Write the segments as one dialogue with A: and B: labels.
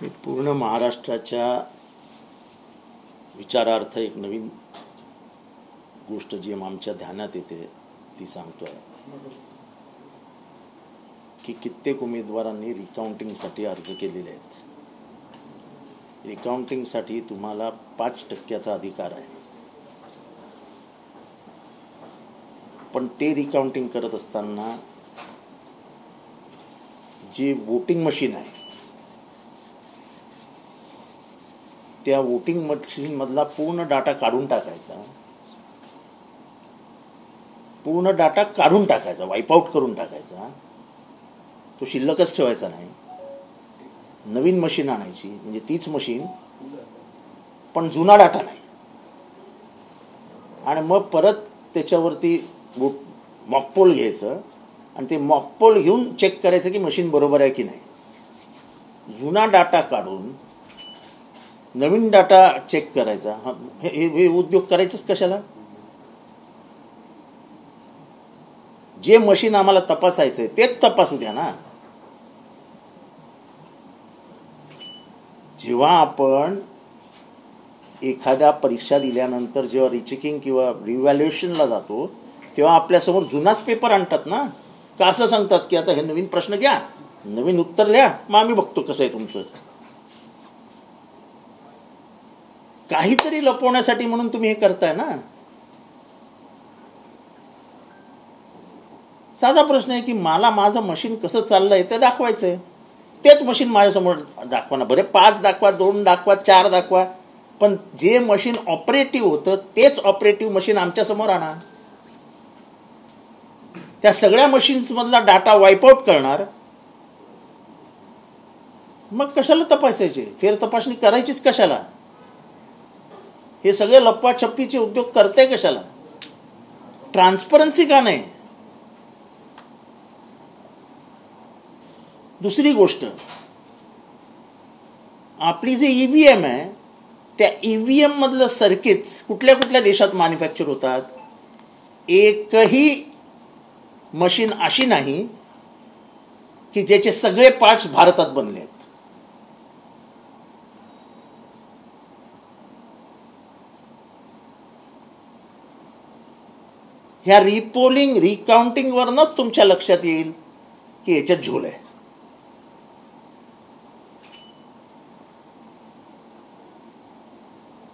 A: मी पूर्ण महाराष्ट्राच्या विचारार्थ एक नवीन गोष्ट जी आमच्या ध्यानात येते ती सांगतोय की कित्येक उमेदवारांनी रिकाउंटिंगसाठी अर्ज केलेले आहेत. रिकाउंटिंगसाठी तुम्हाला 5% अधिकार आहे, पण ते रिकाउंटिंग करत असताना जे वोटिंग मशीन आहे त्या वोटिंग मशीन मधला पूर्ण डाटा काढून टाकायचा, वाईपआउट करून टाकायचा. तो शिल्लकच ठेवायचा नाही. नवीन मशीन आणायची, म्हणजे तीच मशीन पण जुना डाटा नाही, आणि मग परत त्याच्यावरती मॉकपोल घ्यायचं आणि ते मॉकपोल घेऊन चेक करायचं की मशीन बरोबर आहे की नाही. जुना डाटा काढून नवीन डाटा चेक करायचा. हे उद्योग करायचंच कशाला? जे मशीन आम्हाला तपासायचंय तेच तपासू द्या ना. जेव्हा आपण एखाद्या परीक्षा दिल्यानंतर जेव्हा रिचेकिंग किंवा रिव्हॅल्युएशनला जातो तेव्हा आपल्यासमोर जुनाच पेपर आणतात ना. का असं सांगतात की आता हे नवीन प्रश्न घ्या, नवीन उत्तर लिहा, मग आम्ही बघतो कसं आहे तुमचं. काहीतरी लपवण्यासाठी म्हणून तुम्ही हे करताय ना. साधा प्रश्न आहे की मला माझं मशीन कसं चाललंय ते दाखवायचंय. तेच मशीन माझ्यासमोर दाखवा ना. बरे 5 दाखवा, 2 दाखवा, 4 दाखवा, पण जे मशीन ऑपरेटिव्ह होतं तेच ऑपरेटिव्ह मशीन आमच्या समोर आणा. त्या सगळ्या मशीन्स मधला डाटा वाईपआउट करणार, मग कशाला तपासायचे? फेर तपासणी करायचीच कशाला? हे सगळे लप्पाछप्पीचे उद्योग करते कशाला? ट्रान्सपरन्सी का नाही? दुसरी गोष्ट, आपली जे ईव्हीएम आहे त्या ईव्हीएम मधलं सर्किट्स कुठल्या कुठल्या देशात मॅन्युफॅक्चर होतात? एकही मशीन अशी नाही की ज्याचे सगळे पार्ट्स भारतात बनले आहेत. ह्या रिपोलिंग रिकाउंटिंग वरनच तुमच्या लक्षात येईल की याच्यात झोल आहे.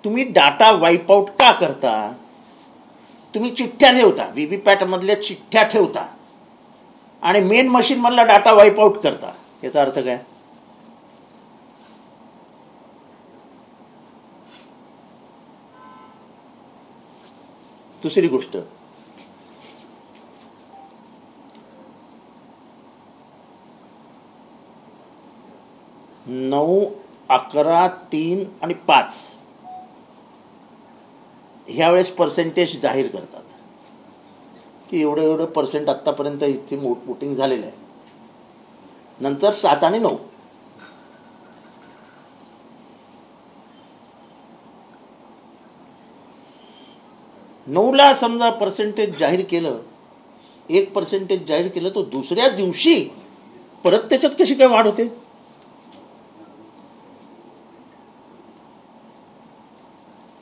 A: तुम्ही डाटा वाईपआउट का करता? तुम्ही चिठ्ठ्या ठेवता, व्हीव्हीपॅट मधल्या चिठ्ठ्या ठेवता आणि मेन मशीन मधला डाटा वाईपआउट करता. याचा अर्थ काय? दुसरी गोष्ट, 9, 11, 3 आणि 5 ह्यावेळेस पर्सेंटेज जाहीर करतात की एवढं पर्सेंट आतापर्यंत इथे वोटिंग झालेलं आहे. नंतर 7 आणि 9. नऊला समजा पर्सेंटेज जाहीर केलं, 1% जाहीर केलं, तर दुसऱ्या दिवशी परत त्याच्यात कशी काय वाढ होते?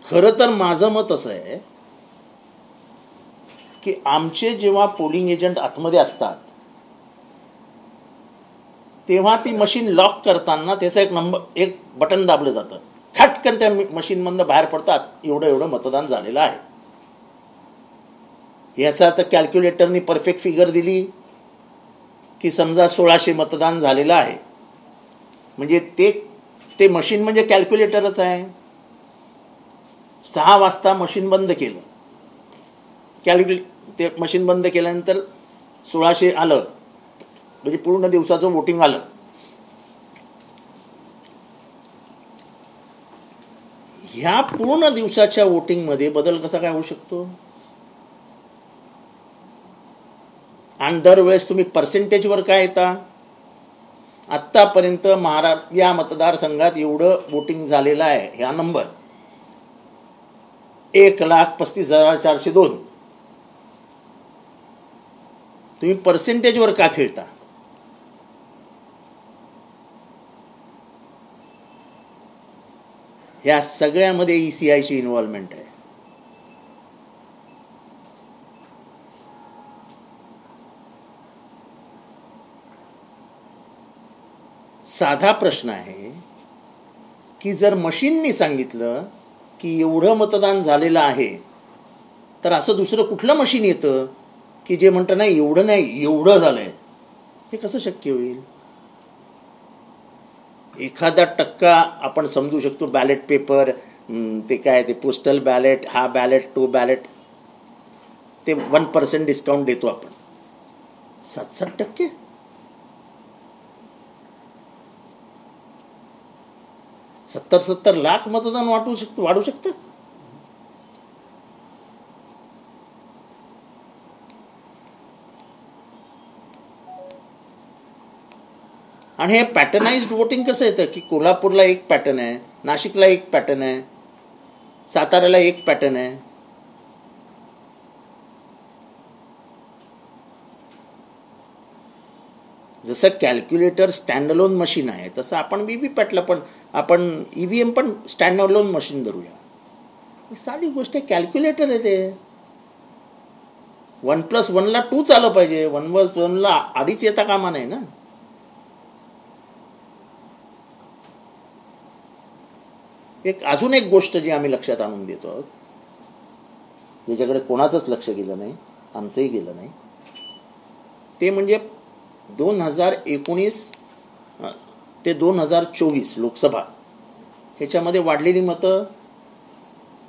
A: खरं तर माझं मत असं आहे की आमचे जेव्हा पोलिंग एजंट आतमध्ये असतात तेव्हा ती मशीन लॉक करताना त्याचा एक बटन दाबलं जातं, खटकन त्या मशीन मधनं बाहेर पडतात एवढं मतदान झालेलं आहे. याचा आता कॅल्क्युलेटरनी परफेक्ट फिगर दिली की समजा 1600 मतदान झालेलं आहे, म्हणजे ते मशीन म्हणजे कॅल्क्युलेटरच आहे. 6 वाजता मशीन बंद केलं, ते मशीन बंद केल्यानंतर 1600 आलं, म्हणजे पूर्ण दिवसाचं वोटिंग आलं. ह्या पूर्ण दिवसाच्या वोटिंग मध्ये बदल कसा काय होऊ शकतो? आणि दरवेळेस तुम्ही पर्सेंटेजवर काय येता? आतापर्यंत या मतदारसंघात एवढं वोटिंग झालेलं आहे, ह्या नंबर 1,35,402. तुम्ही पर्सेंटेजवर का खेळता? ह्या सगळ्यामध्ये ECIची इन्व्हॉल्वमेंट आहे. साधा प्रश्न आहे की जर मशीननी सांगितलं की एवढं मतदान झालेलं आहे, तर असं दुसरं कुठलं मशीन येतं की जे म्हणतं नाही एवढं नाही एवढं झालंय? हे कसं शक्य होईल? एखादा टक्का आपण समजू शकतो, बॅलेट पेपर, ते काय ते पोस्टल बॅलेट, हा बॅलेट तो बॅलेट, ते 1% डिस्काउंट देतो आपण. 7-7%? सत्तर लाख मतदान वाढू शकतं. आणि हे पॅटर्नाइज्ड वोटिंग कसं येतं की कोल्हापूरला एक पॅटर्न आहे, नाशिकला एक पॅटर्न आहे, साताऱ्याला एक पॅटर्न आहे. जसं कॅल्क्युलेटर स्टँड अलोन मशीन आहे, तसं आपण VVPॅटला पण आपण EVM पण स्टँड अलोन मशीन धरूया. साधी गोष्ट आहे, कॅल्क्युलेटर आहे ते. 1+1 2 आलं पाहिजे, 1+1 2 येता कामा नाही ना. अजून एक गोष्ट जी आम्ही लक्षात आणून देतो आहोत, ज्याच्याकडे कोणाचंच लक्ष गेलं नाही, आमचंही गेलं नाही, ते म्हणजे 2019 ते 2024 लोकसभा ह्याच्यामध्ये वाढलेली मतं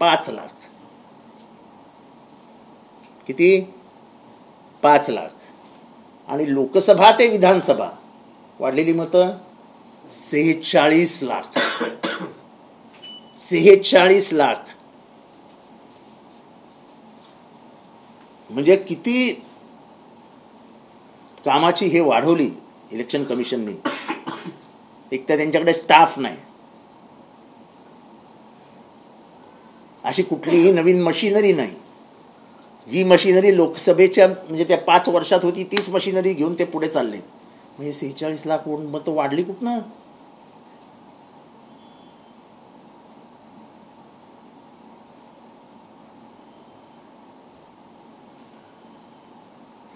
A: 5 लाख. किती? 5 लाख. आणि लोकसभा ते विधानसभा वाढलेली मतं 46 लाख. 46 लाख. म्हणजे किती कामाची हे वाढवली इलेक्शन कमिशननी. एक तर त्यांच्याकडे स्टाफ नाही, अशी कुठलीही नवीन मशिनरी नाही. जी मशिनरी लोकसभेच्या म्हणजे त्या 5 वर्षात होती तीच मशिनरी घेऊन ते पुढे चाललेत. म्हणजे 46 लाख मतं वाढली कुठनं?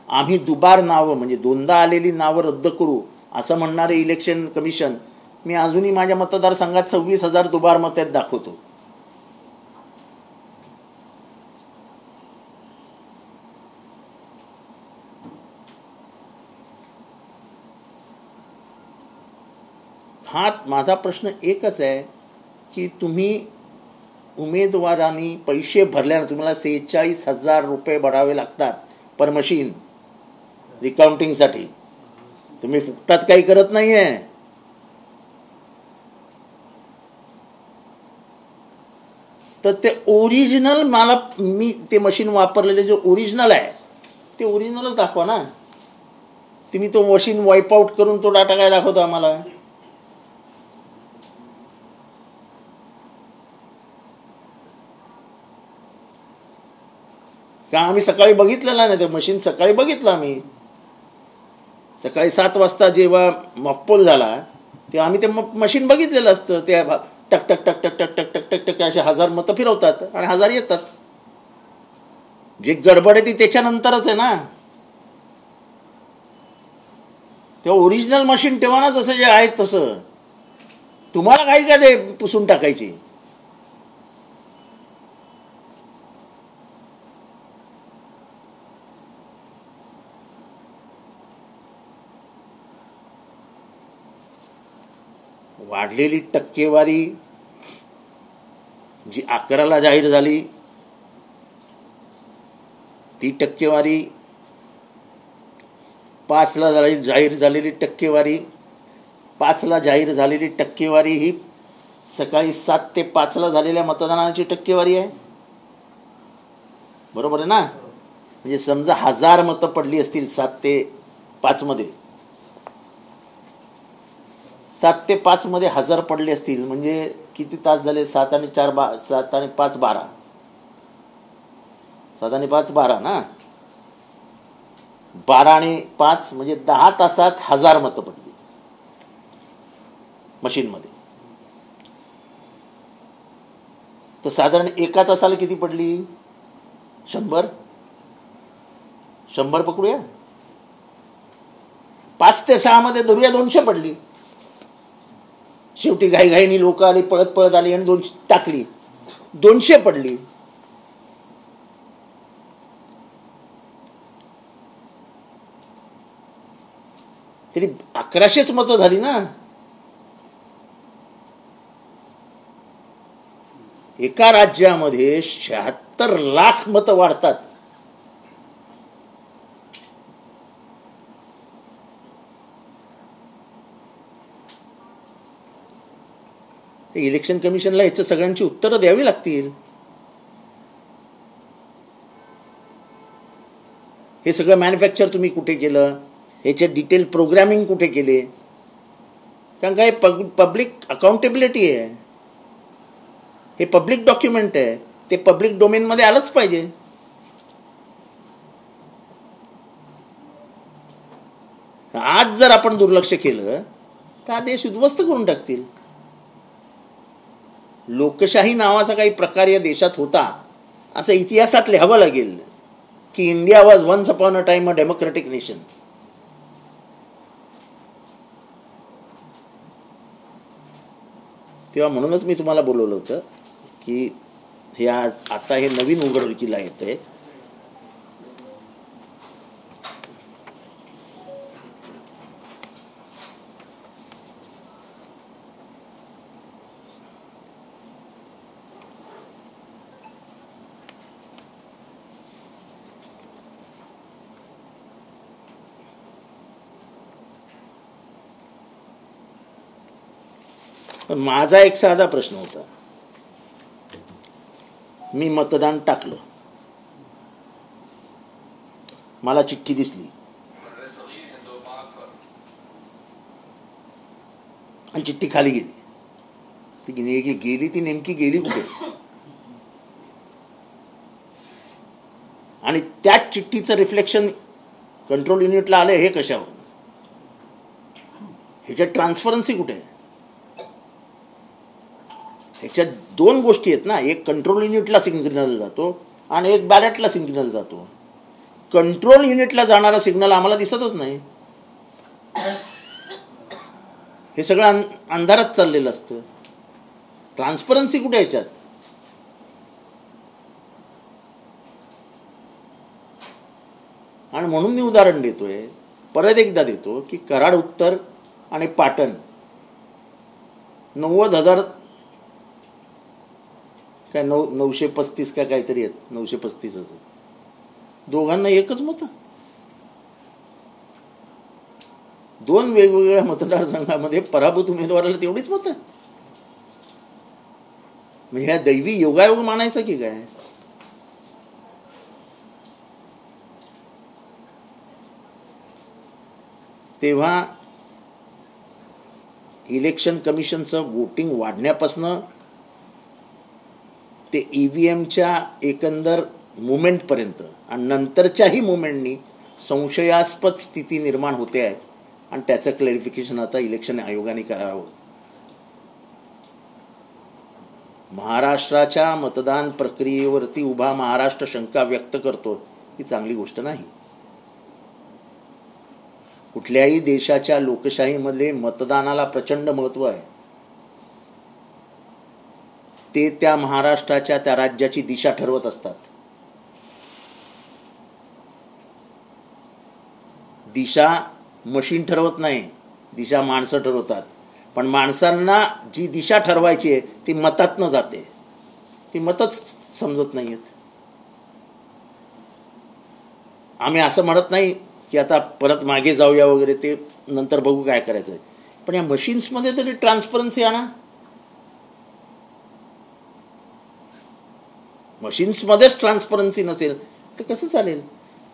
A: आम्ही दुबार नावं म्हणजे 2दा आलेली नावं रद्द करू असं म्हणणारे इलेक्शन कमिशन मी अजूनही माझ्या मतदारसंघात 26,000 दुबार मतं दाखवतो. हा माझा प्रश्न एकच आहे की तुम्ही उमेदवारांनी पैसे भरल्यानं तुम्हाला 46,000 रुपये भरावे लागतात पर मशीन रिकाउंटिंगसाठी. तुम्ही फुकटात काही करत नाहीये. तर ते ओरिजिनल मी ते मशीन वापरलेले जे ओरिजिनल आहे ते ओरिजिनलच दाखवा ना. तुम्ही तो मशीन वाईप आउट करून तो डाटा काय दाखवतो आम्हाला? का आम्ही सकाळी बघितलेला नाही ते मशीन. सकाळी बघितलं आम्ही. सकाळी 7 वाजता जेव्हा मॉकपोल झाला तेव्हा आम्ही ते मशीन बघितलेलं असतं. ते टक टक टक टक टक टक टक टक टक असे 1000 मतं फिरवतात आणि 1000 येतात. जे गडबड आहे ती त्याच्यानंतरच आहे ना. तेव्हा ओरिजिनल मशीन ठेवा ना, जसं जे आहे तसं. तुम्हाला काही काय ते पुसून टाकायची. वाढलेली टक्केवारी जी 11ला जाहीर झाली ती टक्केवारी, 5ला जाहीर झालेली टक्केवारी, 5ला जाहीर झालेली टक्केवारी ही सकाळी 7 ते 5ला झालेल्या मतदानाची टक्केवारी आहे. बरोबर आहे ना. म्हणजे समजा 1000 मतं पडली असतील 7 ते 5 मध्ये, 7 ते 5 मध्ये 1000 पडले असतील म्हणजे किती तास झाले? 7 आणि 5 12. 7 आणि 5 12 ना. 12 आणि 5 म्हणजे 10 तासात 1000 मतं पडली मशीनमध्ये. तर साधारण एका तासाला किती पडली? 100 पकडूया. 5 ते 6 मध्ये धरूया 200 पडली. शेवटी घाईघाईनी लोक आली, पळत पळत आली आणि 200 टाकली, 200 पडली. तरी 1100च मतं झाली ना. एका राज्यामध्ये 76 लाख मतं वाढतात. इलेक्शन कमिशनला याच्या सगळ्यांची उत्तरं द्यावी लागतील. हे सगळं मॅन्युफॅक्चर तुम्ही कुठे केलं, याचे डिटेल प्रोग्रामिंग कुठे केले? कारण काय पब्लिक अकाउंटेबिलिटी आहे, हे पब्लिक डॉक्युमेंट आहे, ते पब्लिक डोमेनमध्ये आलंच पाहिजे. आज जर आपण दुर्लक्ष केलं तर हा देश उद्ध्वस्त करून टाकतील. लोकशाही नावाचा काही प्रकार या देशात होता असं इतिहासात लिहावं लागेल की India was once upon a time a democratic nation. तेव्हा म्हणूनच मी तुम्हाला बोलवलं होतं की हे आता हे नवीन उघडकीला येतंय. पण माझा एक साधा प्रश्न होता. मी मतदान टाकलं, मला चिठ्ठी दिसली आणि चिठ्ठी खाली गेली. ती गेली ती नेमकी गेली कुठे? आणि त्याच चिठ्ठीचं रिफ्लेक्शन कंट्रोल युनिटला आलं, हे कशावर? ह्याच्यात ट्रान्सपरन्सी कुठे आहे? ह्याच्यात 2 गोष्टी आहेत ना, एक कंट्रोल युनिटला सिग्नल जातो आणि एक बॅलेटला सिग्नल जातो. कंट्रोल युनिटला जाणारा सिग्नल आम्हाला दिसतच नाही. हे सगळं अंधारात चाललेलं असतं. ट्रान्सपरन्सी कुठे ह्याच्यात? आणि म्हणून मी उदाहरण देतोय, परत एकदा देतो की कराड उत्तर आणि पाटण 90,000 काय 935 का काहीतरी आहेत, 935 दोघांना एकच मत. 2 वेगवेगळ्या मतदारसंघामध्ये पराभूत उमेदवाराला तेवढीच मत. ह्या दैवी योगायोग मानायचं की काय? तेव्हा इलेक्शन कमिशनचं वोटिंग वाढण्यापासून ते ईव्हीएमच्या एकंदर मुवमेंटपर्यंत आणि नंतरच्याही मुवमेंटनी संशयास्पद स्थिती निर्माण होते आहे आणि त्याचं क्लॅरिफिकेशन आता इलेक्शन आयोगाने करावं. महाराष्ट्राच्या मतदान प्रक्रियेवरती उभा महाराष्ट्र शंका व्यक्त करतो, ही चांगली गोष्ट नाही. कुठल्याही देशाच्या लोकशाहीमध्ये मतदानाला प्रचंड महत्त्व आहे. ते त्या महाराष्ट्राच्या त्या राज्याची दिशा ठरवत असतात. दिशा मशीन ठरवत नाही, दिशा माणसं ठरवतात. पण माणसांना जी दिशा ठरवायची आहे ती मतातनं जाते, ती मतच समजत नाही आहेत. आम्ही असं म्हणत नाही की आता परत मागे जाऊया वगैरे, ते नंतर बघू काय करायचं आहे. पण या मशीन्समध्ये तरी ट्रान्सपरन्सी आणा. मशीन्समध्येच ट्रान्सपरन्सी नसेल तर कसं चालेल?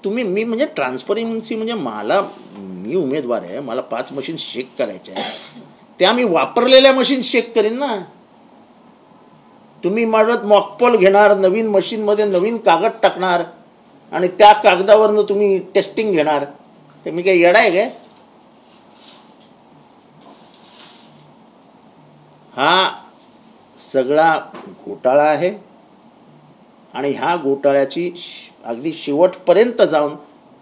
A: मी म्हणजे ट्रान्सपरन्सी म्हणजे मी उमेदवार आहे, मला 5 मशीन चेक करायच्या आहे, त्या मी वापरलेल्या मशीन चेक करीन ना. तुम्ही म्हणत मॉकपोल घेणार, नवीन मशीनमध्ये नवीन कागद टाकणार आणि त्या कागदावरनं तुम्ही टेस्टिंग घेणार, ते मी काय येडा आहे काय? हा सगळा घोटाळा आहे आणि ह्या घोटाळ्याची अगदी शेवटपर्यंत जाऊन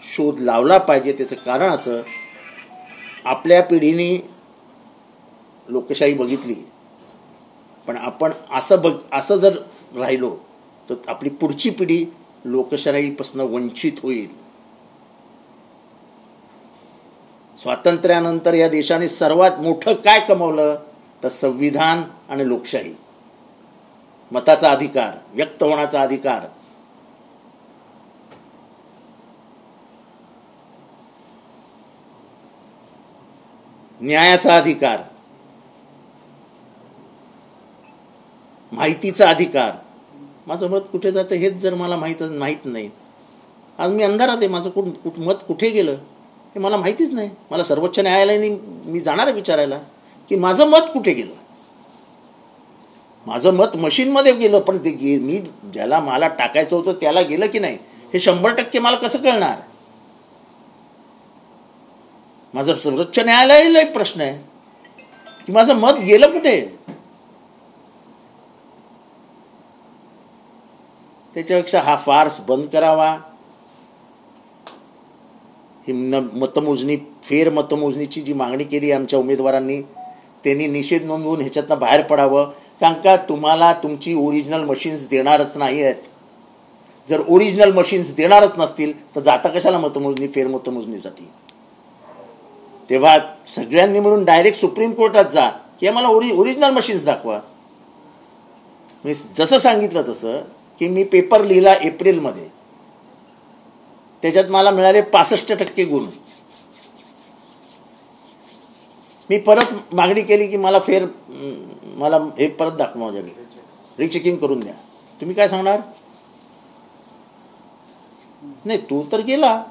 A: शोध लावला पाहिजे. त्याचं कारण असं, आपल्या पिढीने लोकशाही बघितली, पण आपण असं जर राहिलो तर आपली पुढची पिढी लोकशाहीपासून वंचित होईल. स्वातंत्र्यानंतर या देशाने सर्वात मोठं काय कमवलं तर संविधान आणि लोकशाही, मताचा अधिकार, व्यक्त होण्याचा अधिकार. न्यायाचा अधिकार, माहितीचा अधिकार. माझं मत कुठे जातं हेच जर मला माहीत नाही, आज मी अंधारात आहे. माझं मत कुठे गेलं हे मला माहितीच नाही. मला सर्वोच्च न्यायालयाने मी जाणार आहे विचारायला की माझं मत कुठे गेलं. माझं मत मशीनमध्ये गेलं, पण ते मी ज्याला मला टाकायचं होतं त्याला गेलं की नाही हे 100% मला कसं कळणार. माझं सर्वोच्च न्यायालयाला एक प्रश्न आहे की माझं मत गेलं कुठे. त्याच्यापेक्षा हा फार्स बंद करावा. ही मतमोजणी, फेर मतमोजणीची जी मागणी केली आमच्या उमेदवारांनी, त्यांनी निषेध नोंदवून ह्याच्यातनं बाहेर पडावं. कारण का तुम्हाला तुमची ओरिजिनल मशीन्स देणारच नाही आहेत. जर ओरिजिनल मशीन्स देणारच नसतील तर जाता कशाला मतमोजणी, फेर मतमोजणीसाठी. तेव्हा सगळ्यांनी मिळून डायरेक्ट सुप्रीम कोर्टात जा की आम्हाला ओरिजिनल मशीन्स दाखवा. मी जसं सांगितलं तसं की मी पेपर लिहिला एप्रिलमध्ये, त्याच्यात मला मिळाले 65% गुण. मी परत मागणी केली की मला हे परत दाखवा, माझ्याकडे रिचेकिंग करून द्या. तुम्ही काय सांगणार. नाही, तो तर गेला.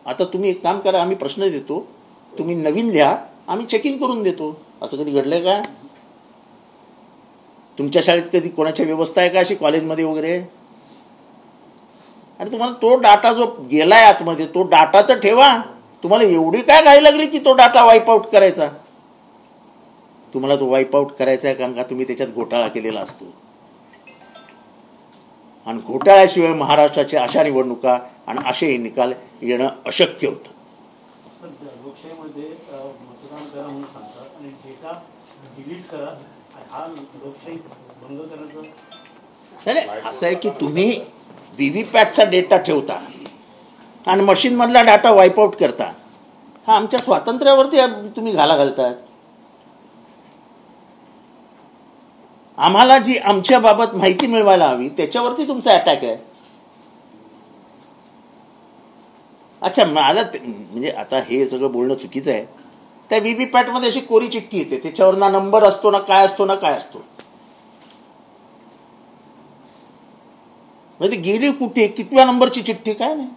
A: आता तुम्ही एक काम करा, आम्ही प्रश्न देतो, तुम्ही नवीन लिहा, आम्ही चेकिंग करून देतो. असं कधी घडलंय का. तुमच्या शाळेत कधी कोणाची व्यवस्था आहे का अशी कॉलेजमध्ये वगैरे. आणि तुम्हाला तो डाटा जो गेलाय आतमध्ये तो डाटा तर ठेवा. तुम्हाला एवढी काय घाई लागली की तो डाटा वाईप आउट करायचा. तुम्हाला तो वाईप आउट करायचा आहे कारण का तुम्ही त्याच्यात घोटाळा केलेला असतो. आणि घोटाळ्याशिवाय महाराष्ट्राच्या अशा निवडणुका आणि असे निकाल येणं अशक्य होतं.
B: लोकशाहीमध्ये मतदान करा म्हणून सांगतात आणि डेटा डिलीट करा, हा लोकशाही भंग करायचं
A: नाही. असं आहे की तुम्ही व्हीव्हीपॅटचा डेटा ठेवता आणि मशीनमधला डाटा वाईप आउट करता. हा आमच्या स्वातंत्र्यावरती तुम्ही घालतात. आम्हाला जी आमच्या बाबत माहिती मिळवायला हवी त्याच्यावरती तुमचा अटॅक आहे. अच्छा, मला म्हणजे आता हे सगळं बोलणं चुकीचं आहे. त्या व्हीव्हीपॅटमध्ये अशी कोरी चिठ्ठी येते, त्याच्यावर ना नंबर असतो ना काय असतो. म्हणजे गेली कुठे, कितव्या नंबरची चिठ्ठी, काय नाही.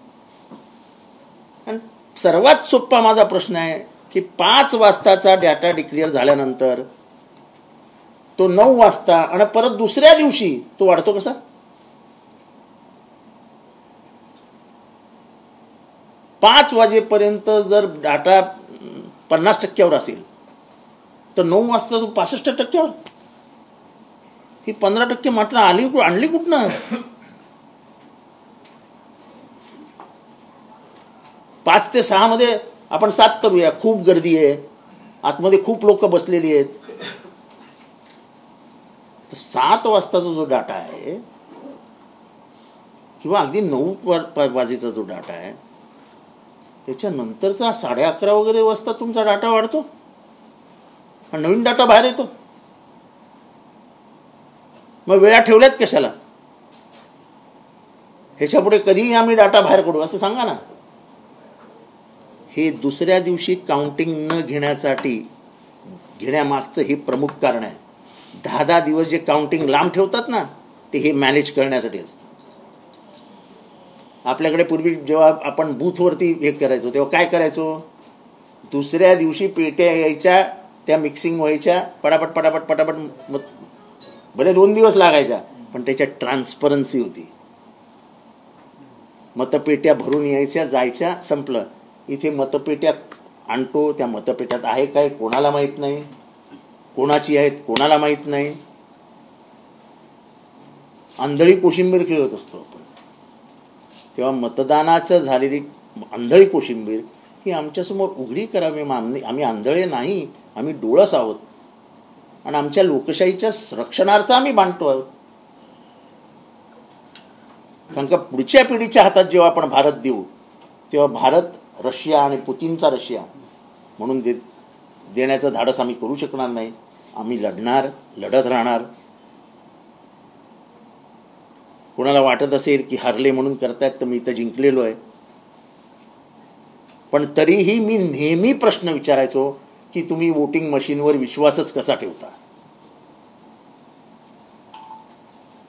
A: आणि सर्वात सोपा माझा प्रश्न आहे की 5 वाजताचा डाटा डिक्लेअर झाल्यानंतर तो 9 वाजता आणि परत दुसऱ्या दिवशी तो वाढतो कसा. 5 वाजेपर्यंत जर डाटा 50% असेल तर 9 वाजता तो 65%. ही 15% मात्र आणली कुठनं. 5 ते 6 मध्ये आपण 7 करूया, खूप गर्दी आहे, आतमध्ये खूप लोक बसलेली आहेत. तर 7 वाजताचा जो डाटा आहे किंवा अगदी 9 वाजेचा जो डाटा आहे त्याच्यानंतरचा 11:30 वगैरे वाजता तुमचा डाटा वाढतो आणि नवीन डाटा बाहेर येतो. मग वेळा ठेवल्यात कशाला. ह्याच्या पुढे कधीही आम्ही डाटा बाहेर काढू असं सांगा ना. हे दुसऱ्या दिवशी काउंटिंग न घेण्यामागचं हे प्रमुख कारण आहे. 10 दिवस जे काउंटिंग लांब ठेवतात ना ते हे मॅनेज करण्यासाठी असतं. आपल्याकडे पूर्वी जेव्हा आपण बूथवरती हे करायचो तेव्हा काय करायचो, दुसऱ्या दिवशी पेट्या यायच्या, त्या मिक्सिंग व्हायच्या, पटापट भले 2 दिवस लागायच्या, पण त्याच्यात ट्रान्सपरन्सी होती. मतपेट्या भरून यायच्या, जायच्या, संपलं. इथे मतपेट्या आणतो, त्या मतपेट्यात आहे काय कोणाला माहीत नाही, कोणाची आहेत कोणाला माहीत नाही. आंधळी कोशिंबीर खेळत असतो आपण, तेव्हा मतदानाचं झालेली आंधळी कोशिंबीर ही आमच्यासमोर उघडी करावी. आम्ही आंधळे नाही, आम्ही डोळस आहोत आणि आमच्या लोकशाहीच्या रक्षणार्थ आम्ही बांधतो आहोत. कारण का पुढच्या पिढीच्या हातात जेव्हा आपण भारत देऊ तेव्हा भारत रशिया आणि पुतीनचा रशिया म्हणून देण्याचं धाडस आम्ही करू शकणार नाही. आम्ही लढत राहणार. कोणाला वाटत असेल की हरले म्हणून करतायत तर मी इथं जिंकलेलो आहे, पण तरीही मी नेहमी प्रश्न विचारायचो की तुम्ही वोटिंग मशीनवर विश्वासच कसा ठेवता.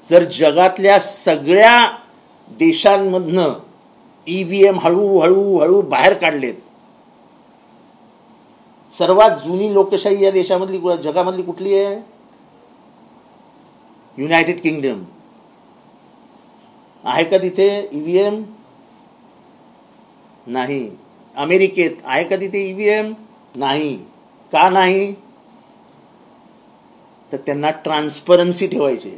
A: जर जगातल्या सगळ्या देशांमधनं ईव्हीएम हळूहळू बाहेर काढलेत, सर्वात जुनी लोकशाही या देशामधली जगामधली कुठली आहे? United kingdom. आहे का तिथे ईव्हीएम? नाही. अमेरिकेत आहे का तिथे ईव्हीएम? नाही. का नाही? तर त्यांना ट्रान्सपरन्सी ठेवायची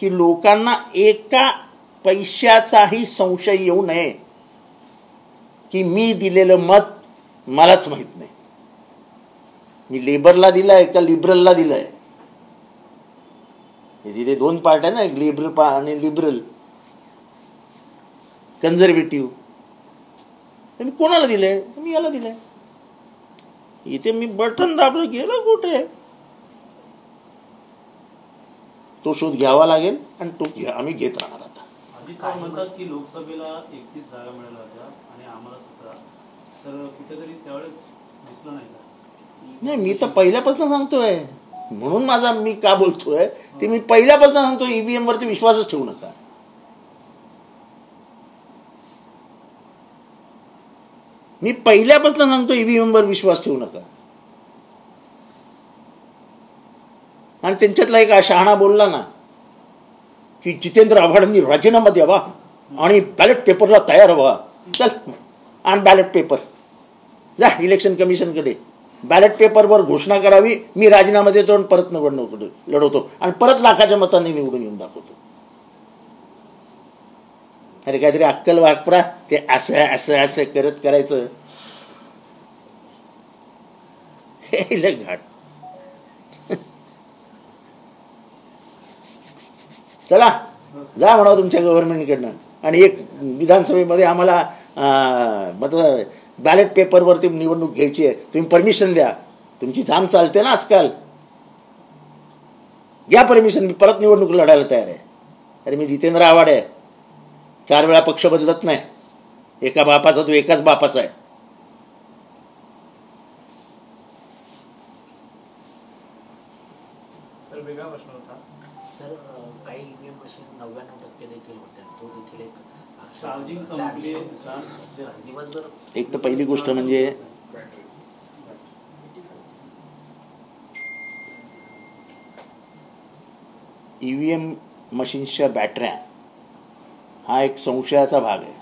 A: की लोकांना एका पैशाचाही संशय येऊ नये की मी दिलेलं मत मलाच माहित नाही, मी लेबरला दिलंय का लिबरलला दिलंय. तिथे दोन पार्ट आहे ना, एक लिबरल आणि लिबरल, कन्झर्वेटिव्ह. तर मी कोणाला दिलंय? मी याला दिलंय. इथे मी बटन दाबलं, गेलं कुठे? तो शोध घ्यावा लागेल आणि तो आम्ही घेत राहणार. आता
B: अजित पवार म्हणतात की लोकसभेला 31 जागा मिळाल्या होत्या आणि आम्हाला 17, तर कुठेतरी त्यावेळेस दिसलं नाही का?
A: नाही, मी तर पहिल्यापासून सांगतोय, म्हणून मी का बोलतोय ते मी पहिल्यापासून सांगतोय, ईव्हीएम वरती विश्वासच ठेवू नका. मी पहिल्यापासून सांगतो ईव्हीएम वर विश्वास ठेवू नका. आणि त्यांच्यातला एक शहाणा बोलला ना की जितेंद्र आव्हाडांनी राजीनामा द्यावा आणि बॅलेट पेपरला तयार व्हा. चल आणि बॅलेट पेपर जा इलेक्शन कमिशनकडे, बॅलेट पेपरवर घोषणा करावी, मी राजीनामा देतो आणि परत निवडणूक लढवतो आणि परत लाखाच्या मतांनी निवडून येऊन दाखवतो. अरे काहीतरी अक्कल वापरा. ते असं करत करायचं हे घाट. चला जा म्हणावं तुमच्या गव्हर्नमेंटकडनं. आणि एक विधानसभेमध्ये आम्हाला बॅलेट पेपरवरती निवडणूक घ्यायची आहे, तुम्ही परमिशन द्या. तुमची जाम चालते ना आजकाल, घ्या परमिशन, मी परत निवडणूक लढायला तयार आहे. अरे मी जितेंद्र आव्हाड आहे, 4 वेळा पक्ष बदलत नाही. एका बापाचा तो एकाच बापाचा आहे.
B: सर वेगळा प्रश्न होता.
C: सर काही ईव्हीएम मशीन 99% देखील होत्या, तो देखील एक
B: चार्जिंग संपली
C: दिवसभर.
A: एक तर पहिली गोष्ट म्हणजे ईव्हीएम मशीन्सच्या बॅटऱ्या हा एक संशयाचा भाग आहे.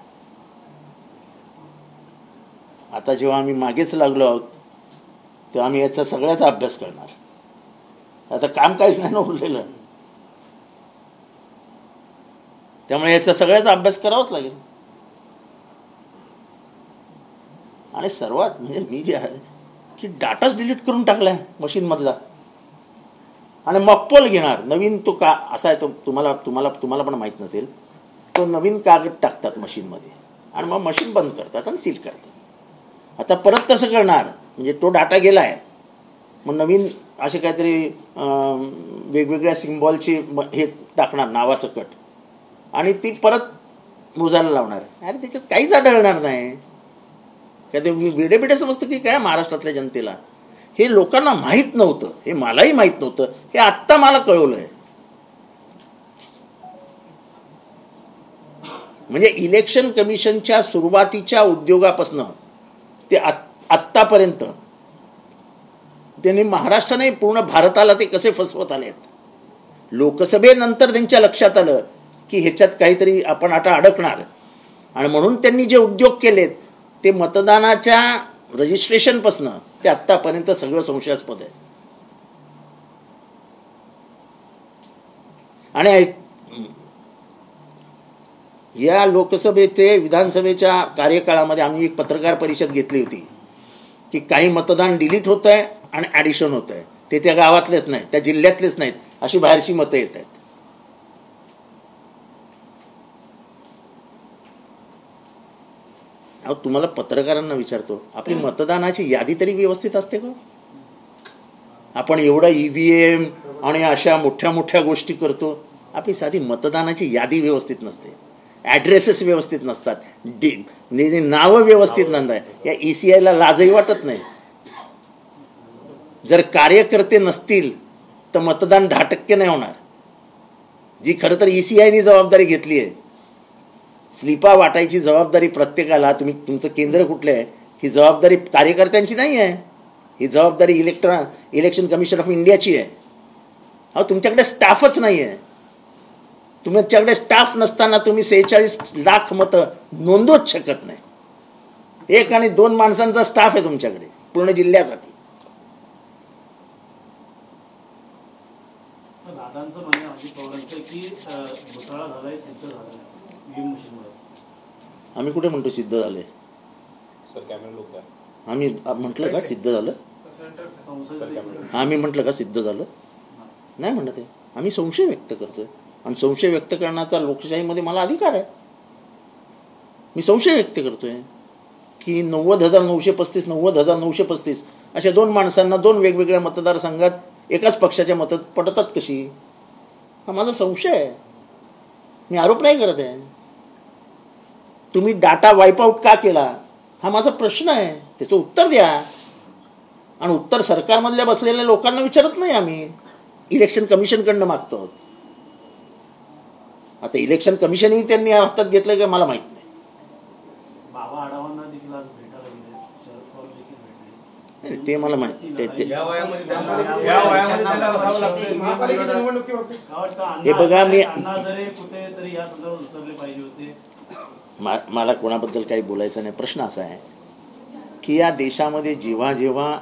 A: आता जेव्हा आम्ही मागेच लागलो आहोत तेव्हा आम्ही याचा सगळ्याचा अभ्यास करणार. आता काम काहीच नाही ना उरलेलं, त्यामुळे याचा सगळ्याचा अभ्यास करावाच लागेल. आणि सर्वात म्हणजे मी जे आहे की डाटाच डिलीट करून टाकलाय मशीन मधला आणि मॉकपोल घेणार नवीन. तो का असा आहे, तो तुम्हाला पण माहित नसेल, तो नवीन कागद टाकतात मशीनमध्ये आणि मग मशीन बंद करतात आणि सील करतात. आता परत तसं करणार म्हणजे तो डाटा गेलाय, मग नवीन असे काहीतरी वेगवेगळ्या सिम्बॉलची हे टाकणार नावासकट आणि ती परत मोजायला लावणार. अरे त्याच्यात काहीच आढळणार नाही. काय ते वेडे समजतं की काय महाराष्ट्रातल्या जनतेला? हे लोकांना माहीत नव्हतं, हे मलाही माहीत नव्हतं, हे आत्ता मला कळवलंय. म्हणजे इलेक्शन कमिशनच्या सुरुवातीच्या उद्योगापासून ते आत्तापर्यंत त्यांनी महाराष्ट्राने पूर्ण भारताला ते कसे फसवत आलेत. लोकसभेनंतर त्यांच्या लक्षात आलं की ह्याच्यात काहीतरी आपण आता अडकणार आणि म्हणून त्यांनी जे उद्योग केलेत ते मतदानाच्या रजिस्ट्रेशनपासून ते आत्तापर्यंत सगळं संशयास्पद आहे. आणि या लोकसभेचे विधानसभेच्या कार्यकाळामध्ये आम्ही एक पत्रकार परिषद घेतली होती की काही मतदान डिलीट होत आहे आणि ॲडिशन होत आहे, ते त्या गावातलेच नाहीत, त्या जिल्ह्यातलेच नाहीत, अशी बाहेरची मतं येत आहेत. अहो तुम्हाला पत्रकारांना विचारतो, आपली मतदानाची यादी तरी व्यवस्थित असते का? आपण एवढा EVM आणि अशा मोठ्या मोठ्या गोष्टी करतो, आपली साधी मतदानाची यादी व्यवस्थित नसते, ॲड्रेसेस व्यवस्थित नसतात, नावं व्यवस्थित नसतात. या ECIला लाजही वाटत नाही. जर कार्यकर्ते नसतील तर मतदान 10% नाही होणार, जी खरं तर ECIने जबाबदारी घेतली आहे. स्लिपा वाटायची जबाबदारी प्रत्येकाला, तुम्ही तुमचं केंद्र कुठलं आहे, ही जबाबदारी कार्यकर्त्यांची नाही आहे, ही जबाबदारी इलेक्शन कमिशन ऑफ इंडियाची आहे. अहो तुमच्याकडे स्टाफच नाही आहे. तुमच्याकडे स्टाफ नसताना तुम्ही 46 लाख मतं नोंदवूच शकत नाही. 1 आणि 2 माणसांचा स्टाफ आहे तुमच्याकडे पूर्ण जिल्ह्यासाठी.
B: दादांचं म्हणणं अजित पवारांचं की घोटाळा झालाय, सिद्ध झाला नाही EVM मशीनमुळे.
A: आम्ही कुठे म्हणतो सिद्ध झाले? आम्ही म्हटलं का सिद्ध झालं? आम्ही म्हटलं का सिद्ध झालं? नाही म्हणत आहे. आम्ही संशय व्यक्त करतोय आणि संशय व्यक्त करण्याचा लोकशाहीमध्ये मला अधिकार आहे. मी संशय व्यक्त करतोय की 90,935 90,935 अशा 2 माणसांना 2 वेगवेगळ्या मतदारसंघात एकाच पक्षाच्या मतं पडतात कशी? हा माझा संशय आहे, मी आरोप नाही करत आहे. तुम्ही डाटा वाईपआउट का केला हा माझा प्रश्न आहे, त्याचं उत्तर द्या. आणि उत्तर सरकारमधल्या बसलेल्या लोकांना विचारत नाही, आम्ही इलेक्शन कमिशनकडनं मागतो. आता इलेक्शन कमिशनही त्यांनी हातात घेतलं का मला माहित नाही.
B: बाबा आढावांना देखील आज भेटायला गेले, शरद पवार देखील भेटले,
A: ते मला माहिती. हे बघा, मी
B: कुठेतरी या संदर्भात उतरले पाहिजे होते.
A: मला कोणाबद्दल काही बोलायचं नाही. प्रश्न असा आहे की या देशामध्ये जेव्हा जेव्हा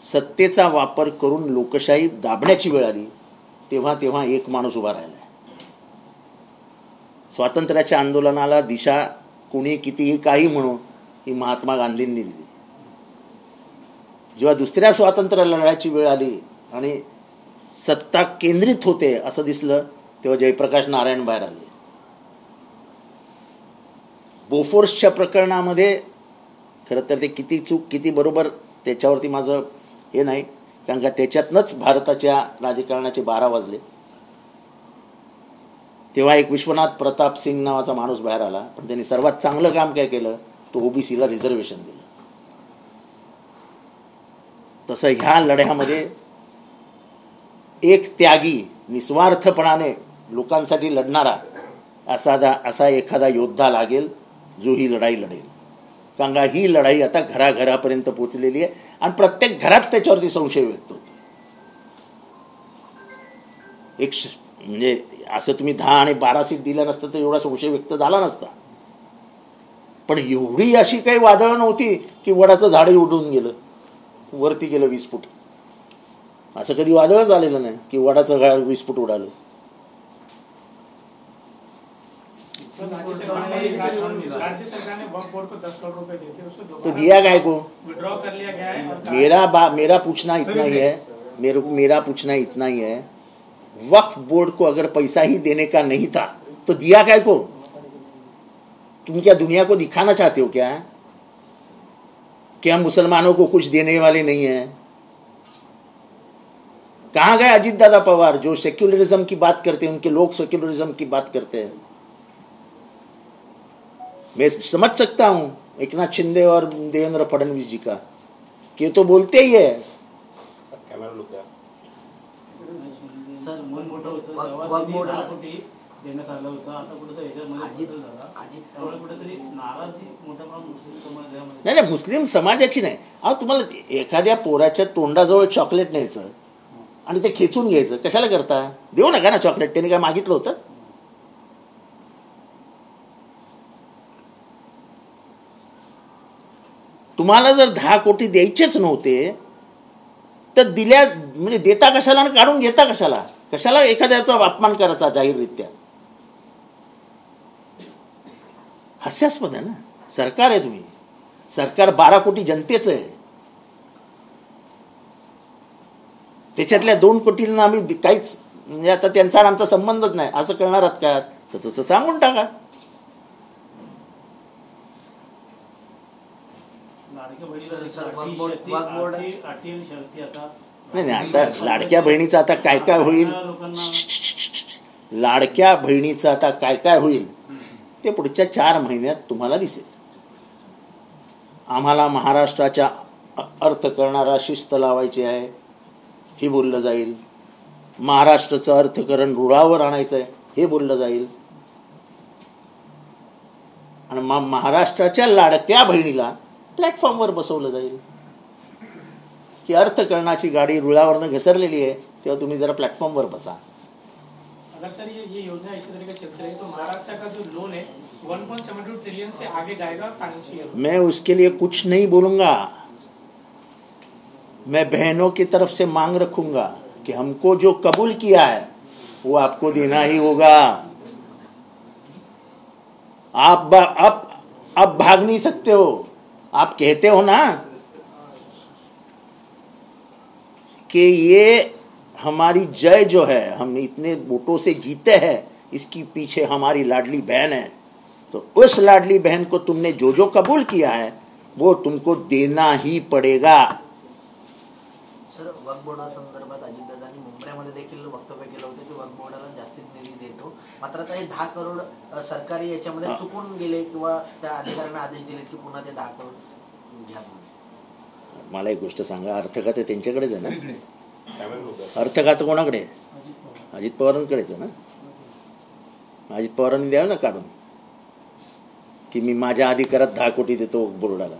A: सत्तेचा वापर करून लोकशाही दाबण्याची वेळ आली तेव्हा तेव्हा एक माणूस उभा राहिला. स्वातंत्र्याच्या आंदोलनाला दिशा कोणी कितीही काही म्हणू ही महात्मा गांधींनी दिली. जेव्हा दुसऱ्या स्वातंत्र्य लढायची वेळ आली आणि सत्ता केंद्रित होते असं दिसलं तेव्हा जयप्रकाश नारायण बाहेर आले. बोफोर्सच्या प्रकरणामध्ये खरं तर ते किती चूक किती बरोबर त्याच्यावरती माझं हे नाही, कारण का त्याच्यातनंच भारताच्या राजकारणाचे 12 वाजले. तेव्हा एक विश्वनाथ प्रताप सिंग नावाचा माणूस बाहेर आला, पण त्यांनी सर्वात चांगलं काम काय केलं, तो OBCला रिझर्वेशन दिलं. तसं ह्या लढ्यामध्ये एक त्यागी निस्वार्थपणाने लोकांसाठी लढणारा असा एखादा योद्धा लागेल जो ही लढाई लढेल. कारण का ही लढाई आता घराघरापर्यंत पोचलेली आहे आणि प्रत्येक घरात त्याच्यावरती संशय व्यक्त होतो. म्हणजे असं तुम्ही 10 आणि 12 सीट दिल्या नसतं तर एवढा संशय व्यक्त झाला नसता. पण एवढी अशी काही वादळ नव्हती की वडाचं झाडही उडून गेलं, वरती गेलं 20 फूट. असं कधी वादळ झालेलं नाही की वडाचं झाड 20 फूट उडालं.
D: राज्य सरकार ने वक्फ बोर्ड को 10 करोड़ रुपए देते हैं,
A: तो दिया काय को?
D: विड्रॉ कर लिया गया है.
A: मेरा पूछना इतना ही है, मेरा पूछना इतना ही है, वक्फ बोर्ड को अगर पैसा ही देने का नहीं था तो दिया काय को? तुम क्या दुनिया को दिखाना चाहते हो क्या कि हम मुसलमानों को कुछ देने वाले नहीं है? कहां गए अजीत दादा पवार जो सेक्युलरिज्म की बात करते हैं, उनके लोग सेक्युलरिज्म की बात करते हैं. मैं समझ सकता हूं एकनाथ शिंदे और देवेंद्र फडणवीस जी का कि ये तो बोलते ही है.
B: सर मन मोठं होतं तेव्हा 10 कोटी देण्यात आलं होतं, आता कुठेतरी याच्यामध्ये बदल झाला, त्यामुळे कुठेतरी नाराजी मोठ्या प्रमाणात मुस्लिम समाजामध्ये.
A: नाही मुस्लिम समाजाची नाही. अहो तुम्हाला एखाद्या पोराच्या तोंडाजवळ चॉकलेट न्यायचं आणि ते खेचून घ्यायचं कशाला करता? देऊ नका ना चॉकलेट, त्याने काय मागितलं होतं? तुम्हाला जर 10 कोटी द्यायचेच नव्हते तर दिल्या म्हणजे देता कशाला आणि काढून घेता कशाला? कशाला एखाद्याचा अपमान करायचा जाहीररित्या? हास्यास्पद आहे ना. सरकार आहे तुम्ही, सरकार 12 कोटी जनतेचं आहे. त्याच्यातल्या 2 कोटींना आम्ही काहीच म्हणजे आता त्यांचा आमचा संबंधच नाही असं करणार आहात का? तर तसं सांगून टाका. नाही आता लाडक्या बहिणीचं आता काय काय होईल, लाडक्या बहिणीचं आता काय काय होईल ते पुढच्या 4 महिन्यात तुम्हाला दिसेल. आम्हाला महाराष्ट्राच्या अर्थकरणाला शिस्त लावायची आहे हे बोललं जाईल. महाराष्ट्राचं अर्थकरण रुळावर आणायचं आहे हे बोललं जाईल. आणि महाराष्ट्राच्या लाडक्या बहिणीला प्लॅटफॉर्मवर बसवलं जाईल की अर्थकरणाची गाडी रुळावरनं घसरलेली आहे तेव्हा तुम्ही जरा प्लॅटफॉर्मवर बसा.
D: अगर सर ये योजना इसी तरह का चलती रही तो महाराष्ट्र का जो लोन है 1.72 ट्रिलियन से आगे जाएगा फाइनेंशियल ईयर.
A: मैं उसके लिए कुछ नहीं बोलूंगा. मैं बहनों की तरफ से मांग रखूंगा कि हमको जो कबूल किया है वो आपको देना ही होगा. आप अब भाग नहीं सकते हो. आप कहते हो ना कि ये हमारी जय जो है, हम इतने वोटों से जीते हैं, इसकी पीछे हमारी लाडली बहन है. तो उस लाडली बहन को तुमने जो जो कबूल किया है वो तुमको देना ही पड़ेगा.
C: सर, वक्फ बोर्डासंदर्भात अजितदादांनी मुंबईमध्ये देखील वक्तव्य केलं होतं की वक्फ बोर्डाला जास्तीत निधी देतो, मात्र आता हे 10 करोड सरकारी याच्यामध्ये चुकून गेले किंवा त्या अधिकाऱ्यांना आदेश दिले की पुन्हा ते 10 करोड घ्या.
A: मला एक गोष्ट सांगा, अर्थखाते त्यांच्याकडेच आहे ना? अर्थखातं कोणाकडे? अजित पवारांकडेच आहे ना? अजित पवारांनी द्यावं ना काढून की मी माझ्या अधिकारात 10 कोटी देतो बोर्डाला.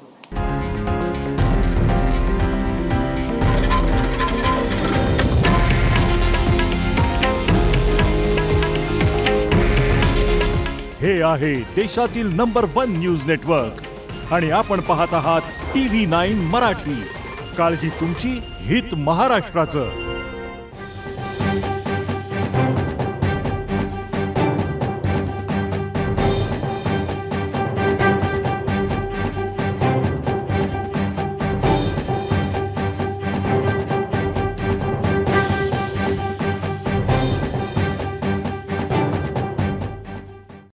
E: हे आहे देशातील नंबर 1 न्यूज नेटवर्क आणि आपण पाहत आहात TV9 मराठी. काळजी तुमची, हित महाराष्ट्राचं.